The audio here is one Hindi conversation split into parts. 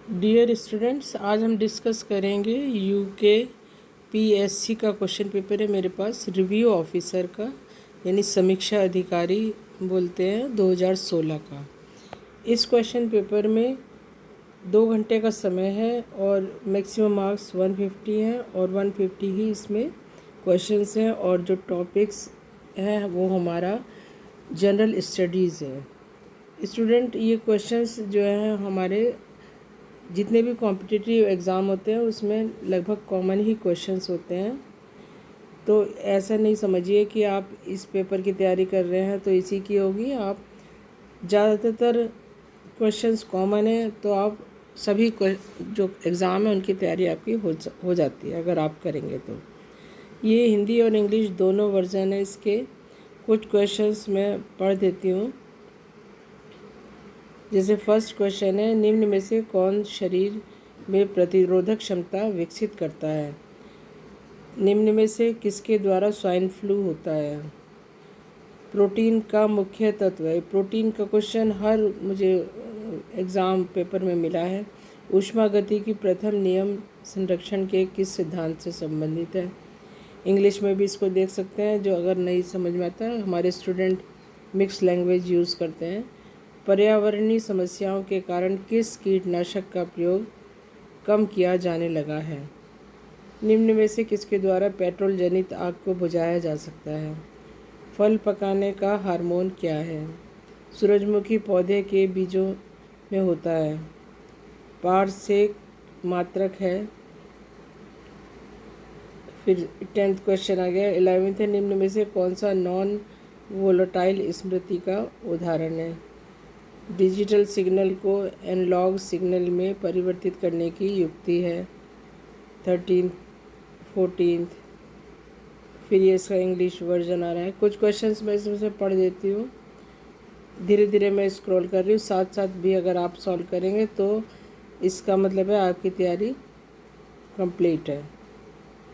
डियर स्टूडेंट्स, आज हम डिस्कस करेंगे यूके पीएससी का क्वेश्चन पेपर है मेरे पास, रिव्यू ऑफिसर का, यानी समीक्षा अधिकारी बोलते हैं, 2016 का। इस क्वेश्चन पेपर में 2 घंटे का समय है और मैक्सिमम मार्क्स 150 हैं और 150 ही इसमें क्वेश्चंस हैं और जो टॉपिक्स हैं वो हमारा जनरल स्टडीज़ है। स्टूडेंट, ये क्वेश्चंस जो हैं हमारे जितने भी कॉम्पिटिटिव एग्ज़ाम होते हैं उसमें लगभग कॉमन ही क्वेश्चंस होते हैं। तो ऐसा नहीं समझिए कि आप इस पेपर की तैयारी कर रहे हैं तो इसी की होगी। आप ज़्यादातर क्वेश्चंस कॉमन है तो आप सभी जो एग्ज़ाम है उनकी तैयारी आपकी हो जाती है अगर आप करेंगे तो। ये हिंदी और इंग्लिश दोनों वर्जन है इसके। कुछ क्वेश्चंस मैं पढ़ देती हूँ। जैसे फर्स्ट क्वेश्चन है, निम्न में से कौन शरीर में प्रतिरोधक क्षमता विकसित करता है? निम्न में से किसके द्वारा स्वाइन फ्लू होता है? प्रोटीन का मुख्य तत्व है। प्रोटीन का क्वेश्चन हर मुझे एग्ज़ाम पेपर में मिला है। ऊष्मा गति की प्रथम नियम संरक्षण के किस सिद्धांत से संबंधित है? इंग्लिश में भी इसको देख सकते हैं, जो अगर नहीं समझ में आता हमारे स्टूडेंट मिक्स लैंग्वेज यूज़ करते हैं। पर्यावरणीय समस्याओं के कारण किस कीटनाशक का प्रयोग कम किया जाने लगा है? निम्न में से किसके द्वारा पेट्रोल जनित आग को बुझाया जा सकता है? फल पकाने का हार्मोन क्या है? सूरजमुखी पौधे के बीजों में होता है। पारसेक मात्रक है। फिर 10th क्वेश्चन आ गया। 11th है, निम्न में से कौन सा नॉन वोलेटाइल स्मृति का उदाहरण है? डिजिटल सिग्नल को एनालॉग सिग्नल में परिवर्तित करने की युक्ति है। 13th 14th। फिर ये इसका इंग्लिश वर्जन आ रहा है। कुछ क्वेश्चंस मैं इसमें से पढ़ देती हूँ, धीरे धीरे मैं स्क्रॉल कर रही हूँ। साथ साथ भी अगर आप सॉल्व करेंगे तो इसका मतलब है आपकी तैयारी कंप्लीट है।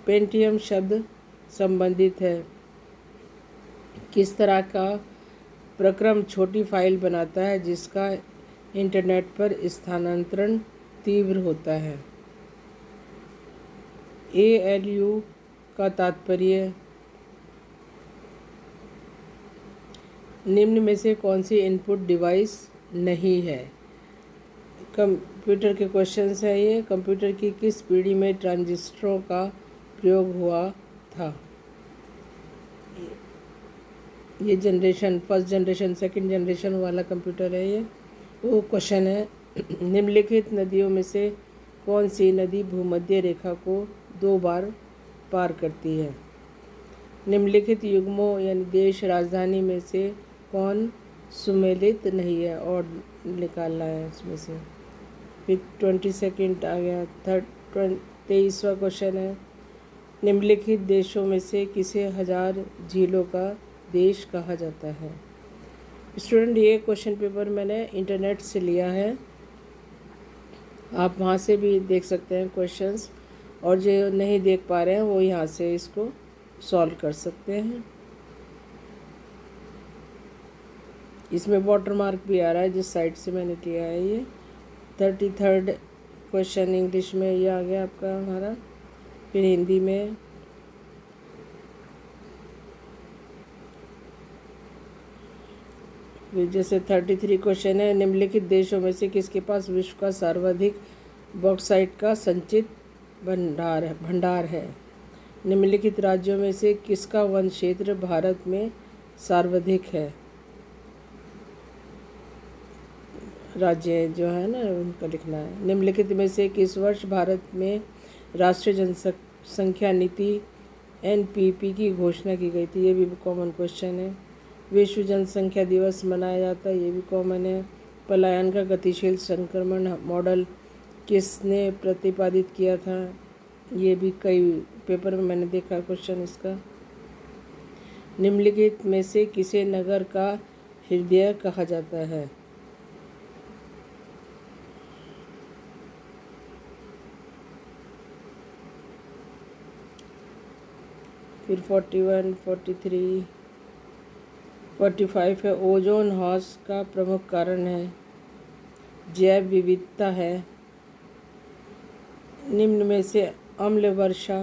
पेंटियम शब्द संबंधित है किस तरह का प्रक्रम छोटी फाइल बनाता है जिसका इंटरनेट पर स्थानांतरण तीव्र होता है? ALU का तात्पर्य निम्न में से कौन सी इनपुट डिवाइस नहीं है? कंप्यूटर के क्वेश्चंस हैं ये। कंप्यूटर की किस पीढ़ी में ट्रांजिस्टरों का प्रयोग हुआ था? ये generation, first generation, second generation वाला कंप्यूटर है ये। वो क्वेश्चन है, निम्नलिखित नदियों में से कौन सी नदी भूमध्य रेखा को 2 बार पार करती है? निम्नलिखित युग्मों यानी देश राजधानी में से कौन सुमेलित नहीं है और निकालना है इसमें से। फिर 22nd आ गया। 23वां क्वेश्चन है, निम्नलिखित देशों में से किसे 1000 झीलों का देश कहा जाता है? स्टूडेंट, ये क्वेश्चन पेपर मैंने इंटरनेट से लिया है, आप वहाँ से भी देख सकते हैं क्वेश्चंस, और जो नहीं देख पा रहे हैं वो यहाँ से इसको सॉल्व कर सकते हैं। इसमें वाटर मार्क भी आ रहा है जिस साइड से मैंने लिया है ये। 33rd क्वेश्चन इंग्लिश में ये आ गया आपका हमारा। फिर हिंदी में जैसे 33 क्वेश्चन है, निम्नलिखित देशों में से किसके पास विश्व का सर्वाधिक बॉक्साइट का संचित भंडार है? निम्नलिखित राज्यों में से किसका वन क्षेत्र भारत में सर्वाधिक है? राज्य जो है ना उनका लिखना है। निम्नलिखित में से किस वर्ष भारत में राष्ट्रीय जनसंख्या नीति NPP की घोषणा की गई थी? ये भी कॉमन क्वेश्चन है। विश्व जनसंख्या दिवस मनाया जाता है, ये भी कॉमन है। पलायन का गतिशील संक्रमण मॉडल किसने प्रतिपादित किया था? ये भी कई पेपर में मैंने देखा क्वेश्चन इसका। निम्नलिखित में से किसे नगर का हृदय कहा जाता है? फिर 41, 43, 45 है, ओजोन ह्रास का प्रमुख कारण है जैव विविधता है। निम्न में से अम्ल वर्षा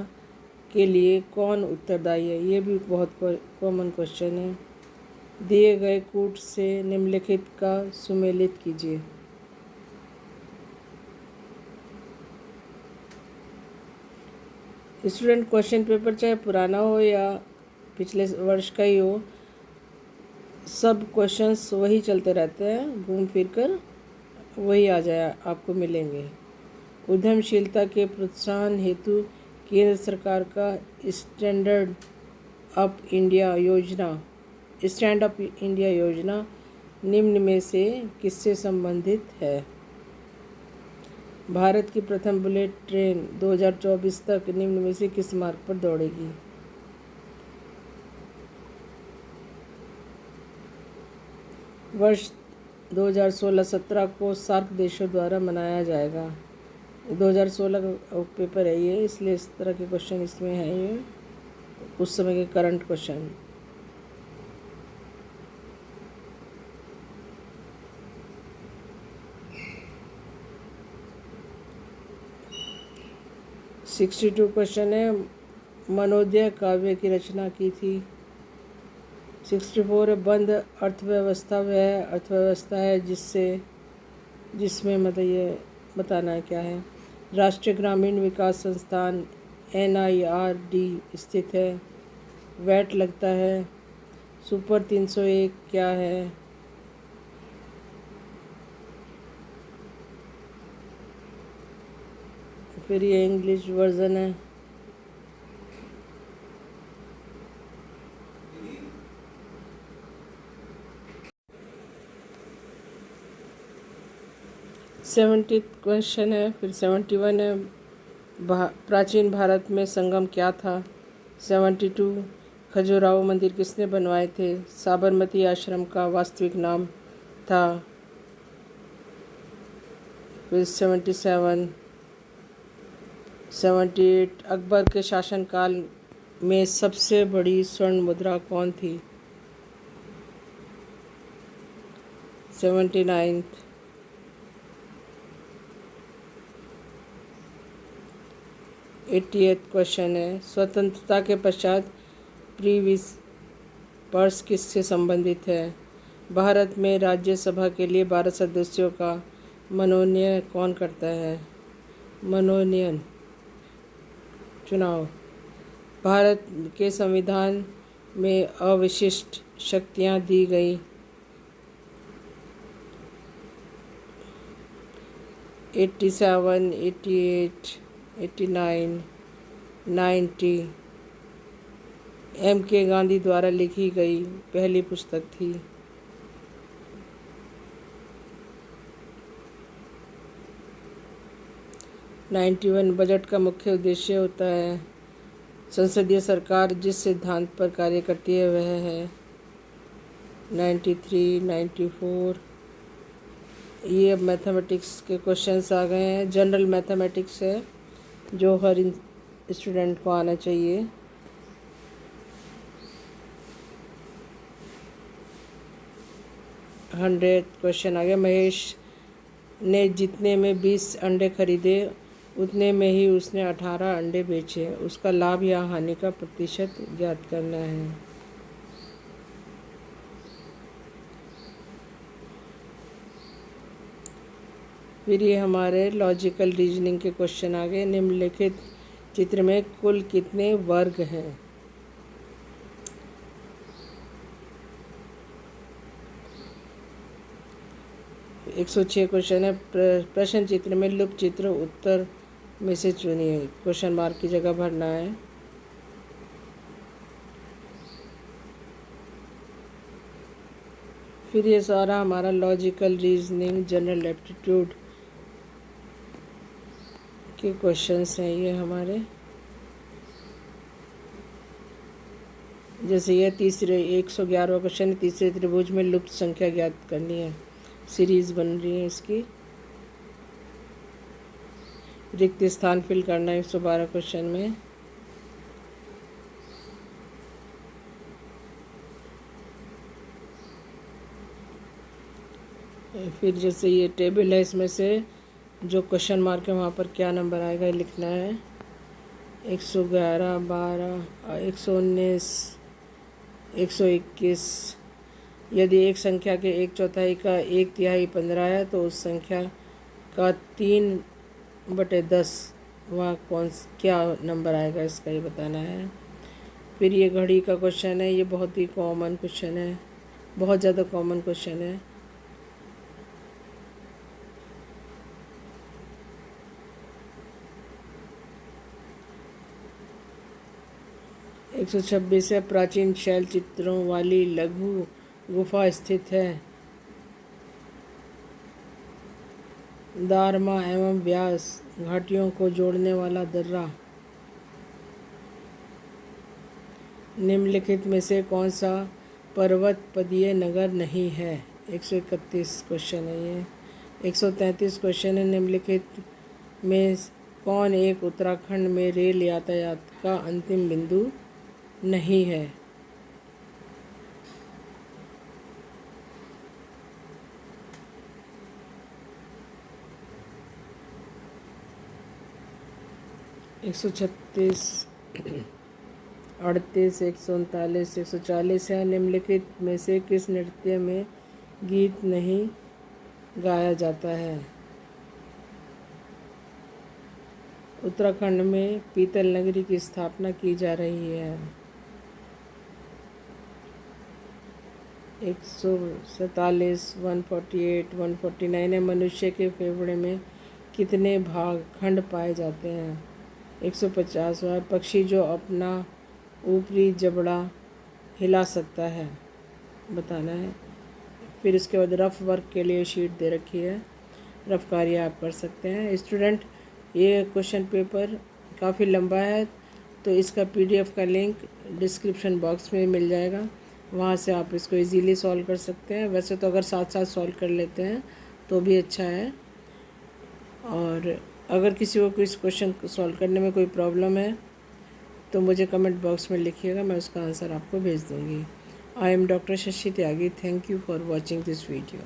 के लिए कौन उत्तरदायी है? ये भी बहुत कॉमन क्वेश्चन है। दिए गए कूट से निम्नलिखित का सुमेलित कीजिए। स्टूडेंट, क्वेश्चन पेपर चाहे पुराना हो या पिछले वर्ष का ही हो, सब क्वेश्चंस वही चलते रहते हैं, घूम फिर कर वही आ जाए आपको मिलेंगे। उद्यमशीलता के प्रोत्साहन हेतु केंद्र सरकार का स्टैंड अप इंडिया योजना निम्न में से किससे संबंधित है? भारत की प्रथम बुलेट ट्रेन 2024 तक निम्न में से किस मार्ग पर दौड़ेगी? वर्ष 2016-17 को सार्क देशों द्वारा मनाया जाएगा। 2016 का पेपर है ये, इसलिए इस तरह के क्वेश्चन इसमें है। ये उस समय के करंट क्वेश्चन। सिक्सटी 62 क्वेश्चन है, मनोदय काव्य की रचना की थी। 64 है, बंद अर्थव्यवस्था वह अर्थव्यवस्था है जिसमें मतलब ये बताना है क्या है। राष्ट्रीय ग्रामीण विकास संस्थान NIRD स्थित है। वैट लगता है। सुपर 301 क्या है? फिर ये इंग्लिश वर्जन है। सेवेंटी क्वेश्चन है। फिर 71 है, प्राचीन भारत में संगम क्या था? 72 खजुराहो मंदिर किसने बनवाए थे? साबरमती आश्रम का वास्तविक नाम था। फिर 77 78 अकबर के शासनकाल में सबसे बड़ी स्वर्ण मुद्रा कौन थी? 79 80th क्वेश्चन है, स्वतंत्रता के पश्चात प्रीवियस पर्स किससे संबंधित है? भारत में राज्यसभा के लिए 12 सदस्यों का मनोनयन कौन करता है? मनोनयन चुनाव। भारत के संविधान में अविशिष्ट शक्तियाँ दी गई। 87 88 89 90 MK गांधी द्वारा लिखी गई पहली पुस्तक थी। बजट का मुख्य उद्देश्य होता है, संसदीय सरकार जिस सिद्धांत पर कार्य करती है वह है। 93 94 ये अब मैथमेटिक्स के क्वेश्चंस आ गए हैं। जनरल मैथमेटिक्स है जो हर स्टूडेंट को आना चाहिए। क्वेश्चन आ गया, महेश ने जितने में 20 अंडे खरीदे उतने में ही उसने 18 अंडे बेचे। उसका लाभ या हानि का प्रतिशत ज्ञात करना है। फिर ये हमारे लॉजिकल रीजनिंग के क्वेश्चन आ गए। निम्नलिखित चित्र में कुल कितने वर्ग हैं? एक 106 क्वेश्चन है, प्रश्न चित्र में लुप्त चित्र उत्तर में से चुनिए। क्वेश्चन मार्क की जगह भरना है। फिर ये सारा हमारा लॉजिकल रीजनिंग जनरल एप्टीट्यूड के क्वेश्चंस हैं। ये हमारे जैसे ये तीसरे 111वां क्वेश्चन, तीसरे त्रिभुज में लुप्त संख्या ज्ञात करनी है। सीरीज बन रही है इसकी। रिक्त स्थान फिल करना है 112 क्वेश्चन में। फिर जैसे ये टेबल है, इसमें से जो क्वेश्चन मार्क है वहाँ पर क्या नंबर आएगा ये लिखना है। 111, 12, 119, 121। यदि एक संख्या के 1/4 का 1/3 15 है तो उस संख्या का 3/10 वह क्या नंबर आएगा इसका ये बताना है। फिर ये घड़ी का क्वेश्चन है, ये बहुत ही कॉमन क्वेश्चन है, बहुत ज़्यादा कॉमन क्वेश्चन है। एक 126 है। प्राचीन शैल चित्रों वाली लघु गुफा स्थित है। दारमा एवं व्यास घाटियों को जोड़ने वाला दर्रा। निम्नलिखित में से कौन सा पर्वत पदीय नगर नहीं है। 131 क्वेश्चन है ये। 133 क्वेश्चन है। निम्नलिखित में कौन एक उत्तराखंड में रेल यातायात का अंतिम बिंदु नहीं है। 136, 38, 139, 140 है। निम्नलिखित में से किस नृत्य में गीत नहीं गाया जाता है। उत्तराखंड में पीतल नगरी की स्थापना की जा रही है। 147, 148, 149 है। मनुष्य के फेफड़े में कितने भाग खंड पाए जाते हैं। 150 है। पक्षी जो अपना ऊपरी जबड़ा हिला सकता है बताना है। फिर इसके बाद रफ वर्क के लिए शीट दे रखी है, रफ कार्य आप कर सकते हैं। स्टूडेंट, ये क्वेश्चन पेपर काफ़ी लंबा है तो इसका PDF का लिंक डिस्क्रिप्शन बॉक्स में मिल जाएगा, वहाँ से आप इसको इजीली सॉल्व कर सकते हैं। वैसे तो अगर साथ साथ सॉल्व कर लेते हैं तो भी अच्छा है। और अगर किसी को इस क्वेश्चन को सॉल्व करने में कोई प्रॉब्लम है तो मुझे कमेंट बॉक्स में लिखिएगा, मैं उसका आंसर आपको भेज दूँगी। I am doctor Shashi Tyagi. Thank you for watching this video.